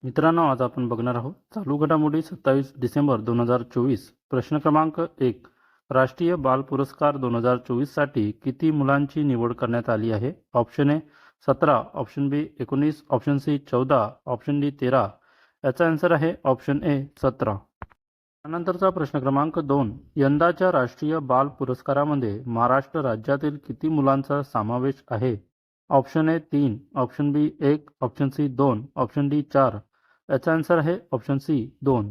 मित्रांनो, आज आपण बघणार आहोत चालू घडामोडी 27 डिसेंबर 2024. प्रश्न क्रमांक 1. राष्ट्रीय बाल पुरस्कार 2024 साठी किती मुलांची निवड करण्यात आली आहे? Option A 17, option B 19, option C 14, option D 13. याचा आन्सर आहे ऑप्शन ए 17. त्यानंतरचा प्रश्न क्रमांक 2. यंदाच्या राष्ट्रीय बाल पुरस्कारामध्ये महाराष्ट्र राज्यातील किती मुलांचा समावेश आहे? Option A 3, option B 1, option C 2, option D 4. याचा आन्सर आहे ऑप्शन सी 2.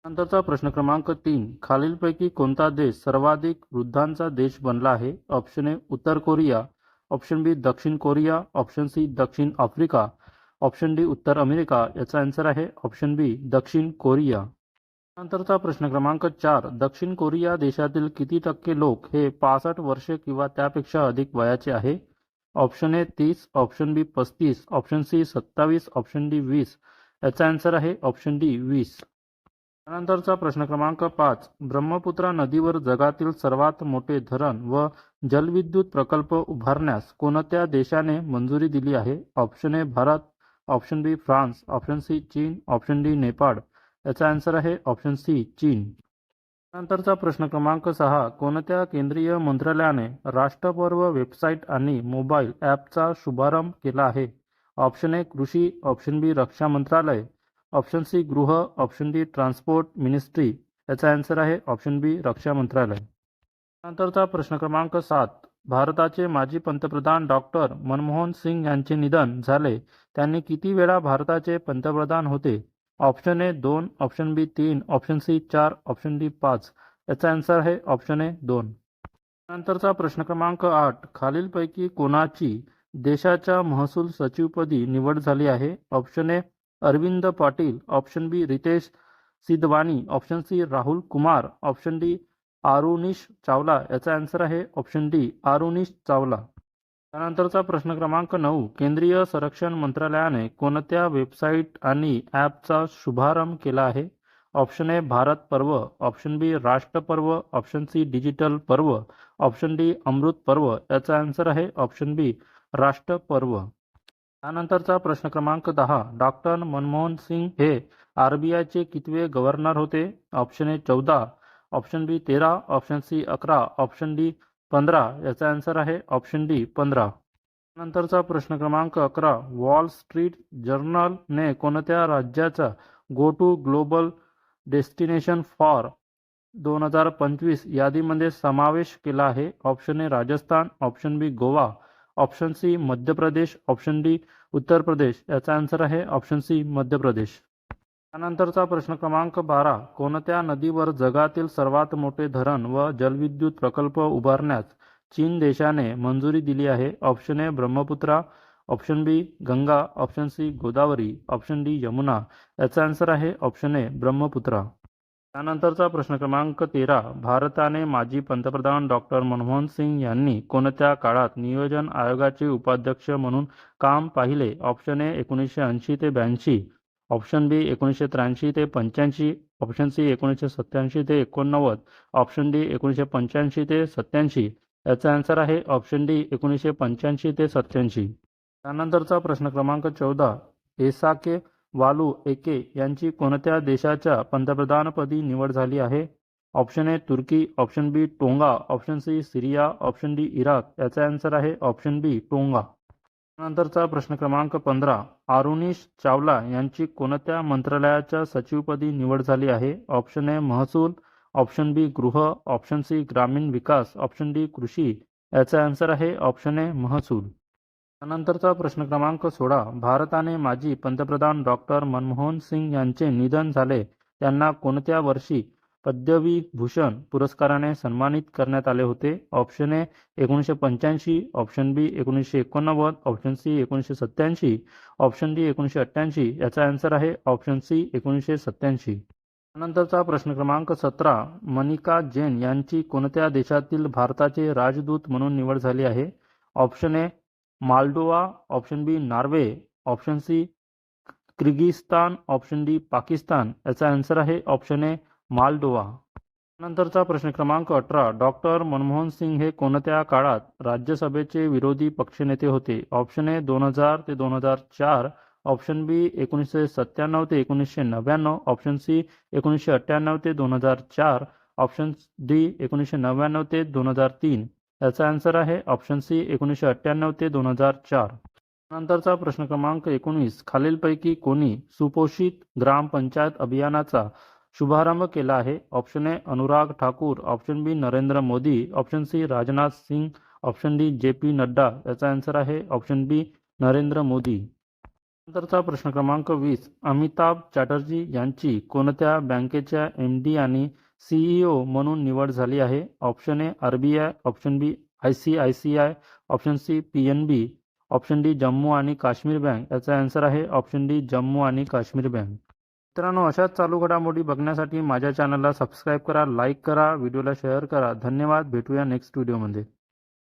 नंतरचा प्रश्न क्रमांक 3. खालीलपैकी कोणता देश सर्वाधिक वृद्धांचा देश बनला आहे? ऑप्शन ए उत्तर कोरिया, ऑप्शन बी दक्षिण कोरिया, ऑप्शन सी दक्षिण आफ्रिका, ऑप्शन डी उत्तर अमेरिका. याचा आन्सर आहे ऑप्शन बी दक्षिण कोरिया. नंतरचा प्रश्न क्रमांक 4. दक्षिण कोरिया देशातील किती टक्के लोक हे 65 वर्षे किंवा त्यापेक्षा अधिक वयाचे आहे? Option A 30, option B 35, option C 27, option D 20. याचा आन्सर आहे ऑप्शन डी 20. त्यानंतरचा प्रश्न क्रमांक 5. ब्रह्मपुत्रा नदीवर जगातील सर्वात मोठे धरण व जलविद्युत प्रकल्प उभारण्यास कोणत्या देशाने मंजुरी दिली आहे? Option A Bharat, option B France, option C चीन, ऑप्शन डी नेपाळ. याचा आन्सर आहे ऑप्शन सी चीन. नंतरचा प्रश्न क्रमांक 6. कोणत्या केंद्रीय मंत्रालयाने राष्ट्रपर्व वेबसाईट आणि मोबाईल ॲपचा शुभारंभ केला आहे? ऑप्शन ए कृषी, ऑप्शन बी रक्षा मंत्रालय, ऑप्शन सी गृह, ऑप्शन डी ट्रान्सपोर्ट मिनिस्ट्री. याचा आन्सर आहे ऑप्शन बी रक्षा मंत्रालय. नंतरचा प्रश्न क्रमांक 7. भारताचे माजी पंतप्रधान डॉक्टर मनमोहन सिंग यांचे निधन झाले. त्यांनी किती वेळा भारताचे पंतप्रधान होते? Option A 2, option B 3, option C 4, option D 5. याचा आन्सर आहे ऑप्शन ए 2. नंतरचा प्रश्न क्रमांक 8. खालीलपैकी कोणाची देशाच्या महसूल सचिवपदी निवड झाली आहे? Option A Arvind Patil, option B Ritesh Siddhwani, option C Rahul Kumar, option D Arunish Chawla. याचा आन्सर आहे ऑप्शन डी आरुणिश चावला. त्यानंतरचा प्रश्न क्रमांक 9. केंद्रीय संरक्षण मंत्रालयाने कोणत्या वेबसाईट आणि ॲपचा शुभारंभ केला आहे? ऑप्शन ए भारत पर्व, ऑप्शन बी राष्ट्र पर्व, ऑप्शन सी डिजिटल पर्व, ऑप्शन डी अमृत पर्व. याचा आन्सर आहे ऑप्शन बी राष्ट्र पर्व. त्यानंतरचा प्रश्न क्रमांक 10. डॉक्टर मनमोहन सिंग हे RBIचे कितवे गव्हर्नर होते? Option A 14, option B 13, option C 11, option D 15. याचा आन्सर आहे ऑप्शन डी 15. नंतरचा प्रश्न क्रमांक 11. वॉल स्ट्रीट जर्नलने कोणत्या राज्याचा go to global destination for 2025 यादीमध्ये समावेश केला आहे? Option A Rajasthan, option B Goa, option C Madhya Pradesh, option D Uttar Pradesh. याचा आन्सर आहे ऑप्शन सी मध्य प्रदेश. त्यानंतरचा प्रश्न क्रमांक 12. कोणत्या नदीवर जगातील सर्वात मोठे धरण व जलविद्युत प्रकल्प उभारण्यास चीन देशाने मंजुरी दिली आहे? Option A Brahmaputra, option B Ganga, option C Godavari, option D Yamuna. याचा आन्सर आहे ऑप्शन ए ब्रह्मपुत्रा. त्यानंतरचा प्रश्न क्रमांक 13. भारताने माजी पंतप्रधान डॉक्टर मनमोहन सिंग यांनी कोणत्या काळात नियोजन आयोगाचे उपाध्यक्ष म्हणून काम पाहिले? ऑप्शन ए 1980 ते 82, ऑप्शन बी 1983 ते 85, ऑप्शन सी 1987 ते 89, ऑप्शन डी 1985 ते 87. याचा आन्सर आहे ऑप्शन डी 1985 ते 87. त्यानंतरचा प्रश्न क्रमांक 14. एसाके वालू एके यांची कोणत्या देशाच्या पंतप्रधानपदी निवड झाली आहे? ऑप्शन ए तुर्की, option B Tonga, option C Syria, option D Iraq. याचा आन्सर आहे ऑप्शन बी टोंगा. नंतरचा प्रश्न क्रमांक 15. आरुणिश चावला यांची कोणत्या मंत्रालयाच्या सचिवपदी निवड झाली आहे? ऑप्शन ए महसूल, ऑप्शन बी गृह, ऑप्शन सी ग्रामीण विकास, ऑप्शन डी कृषी. याचा आन्सर आहे ऑप्शन ए महसूल. त्यानंतरचा प्रश्न क्रमांक 16. भारताने माजी पंतप्रधान डॉक्टर मनमोहन सिंग यांचे निधन झाले. त्यांना कोणत्या वर्षी पद्मविभूषण पुरस्काराने सन्मानित करण्यात आले होते? Option A 1985, option B 1989, option C 1987, option D 1988. याचा आन्सर आहे ऑप्शन सी 1987. त्यानंतरचा प्रश्न क्रमांक 17. मनिका जैन यांची कोणत्या देशातील भारताचे राजदूत म्हणून निवड झाली आहे? Option A Moldova, option B Norway, option C Kyrgyzstan, option D Pakistan. याचा आन्सर आहे ऑप्शन ए मालडोवा. नंतरचा प्रश्न क्रमांक 18. डॉक्टर मनमोहन सिंग हे कोणत्या काळात राज्यसभेचे विरोधी पक्षनेते होते? ऑप्शन ए 2000 ते 2004, ऑप्शन बी 1997 ते 1999, ऑप्शन सी 1998 ते 2004, ऑप्शन डी 1999 ते 2003. याचा आन्सर आहे ऑप्शन सी 1998 ते 2004. नंतरचा प्रश्न क्रमांक 19. खालीलपैकी कोणी सुपोषित ग्रामपंचायत अभियानाचा शुभारंभ केला आहे? Option A Anurag Thakur, option B Narendra Modi, option C Rajnath Singh, option D JP Nadda. याचा आन्सर आहे ऑप्शन बी नरेंद्र मोदी. नंतरचा प्रश्न क्रमांक 20. अमिताभ चॅटर्जी यांची कोणत्या बँकेच्या MD आणि CEO म्हणून निवड झाली आहे? Option A RBI, option B ICICI, option C PNB, option D Jammu आणि काश्मीर बँक. याचा आन्सर आहे ऑप्शन डी जम्मू आणि काश्मीर बँक. मित्रांनो, अशाच चालू घडामोडी बघण्यासाठी माझ्या चॅनलला सबस्क्राईब करा, लाईक करा, व्हिडिओला शेअर करा. धन्यवाद. भेटूया नेक्स्ट व्हिडिओमध्ये.